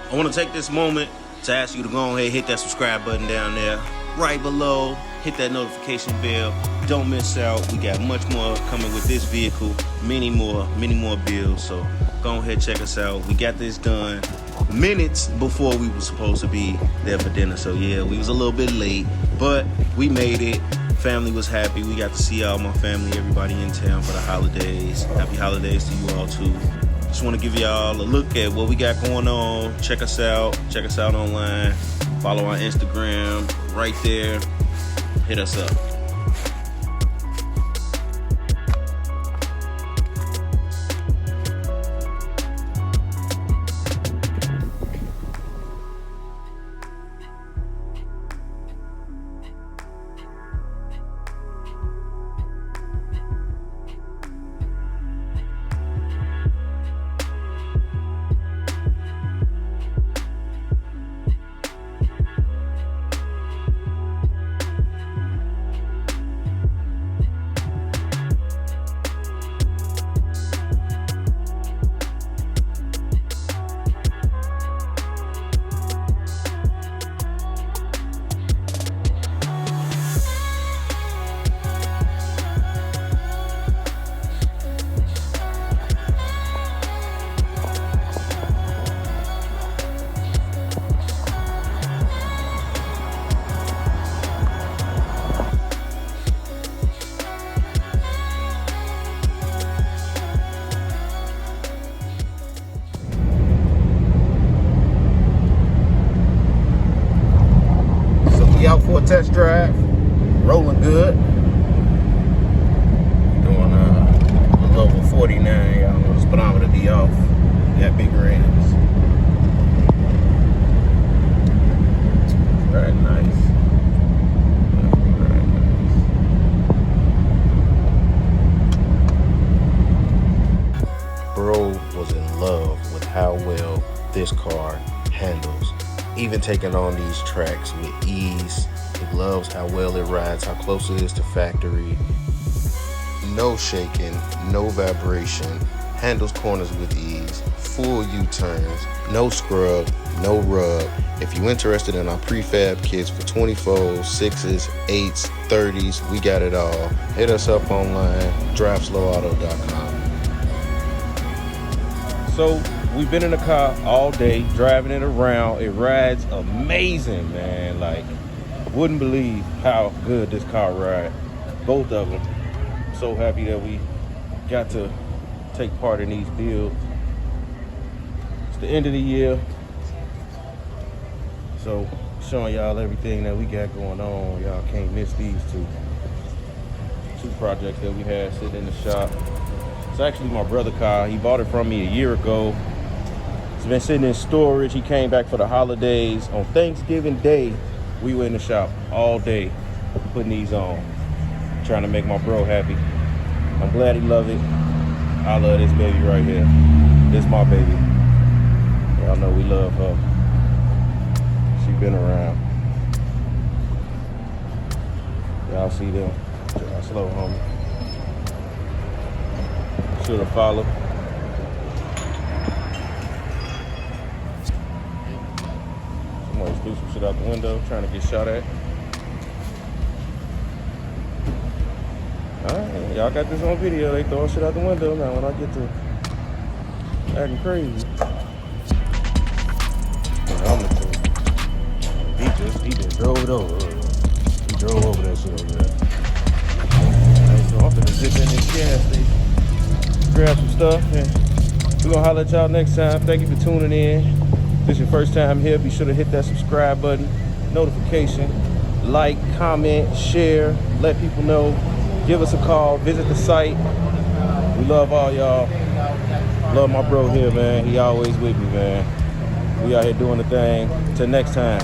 I want to take this moment to ask you to go ahead and hit that subscribe button down there. Right below, hit that notification bell. Don't miss out. We got much more coming with this vehicle. Many more builds. So go ahead and check us out. We got this done minutes before we were supposed to be there for dinner. So yeah, we was a little bit late, but we made it. Family was happy. We got to see all my family, everybody in town for the holidays. Happy holidays to you all too. Just want to give y'all a look at what we got going on. Check us out online. Follow our Instagram right there. Hit us up. Out for a test drive, rolling good. Doing a little over 49, y'all know the speedometer be off. Got big rims. Very nice. Very nice. Bro was in love with how well this car handles. Even taking on these tracks with ease. He loves how well it rides, how close it is to factory. No shaking, no vibration. Handles corners with ease. Full U-turns, no scrub, no rub. If you're interested in our prefab kits for 24s, 6s, 8s, 30s, we got it all. Hit us up online, driveslowauto.com. So we've been in the car all day, driving it around. It rides amazing, man. Like, wouldn't believe how good this car rides. Both of them. So happy that we got to take part in these builds. It's the end of the year. So showing y'all everything that we got going on. Y'all can't miss these two projects that we had sitting in the shop. It's actually my brother's car. He bought it from me a year ago. It's been sitting in storage. He came back for the holidays. On Thanksgiving Day, we were in the shop all day putting these on, trying to make my bro happy. I'm glad he loved it. I love this baby right here. This my baby. Y'all know we love her. She been around. Y'all see them. Y'all slow, homie. Should've followed. Somebody's threw some shit out the window, trying to get shot at. Alright, y'all got this on video. They throwing shit out the window now when I get to acting crazy. I'm the fool. He just drove it over. He drove over that shit over there. Alright, so I'm gonna zip in this gas station, grab some stuff, and we're gonna holler at y'all next time. Thank you for tuning in. If this is your first time here, be sure to hit that subscribe button, notification, like, comment, share, let people know. Give us a call, visit the site. We love all y'all. Love my bro here, man. He always with me, man. We out here doing the thing. Till next time.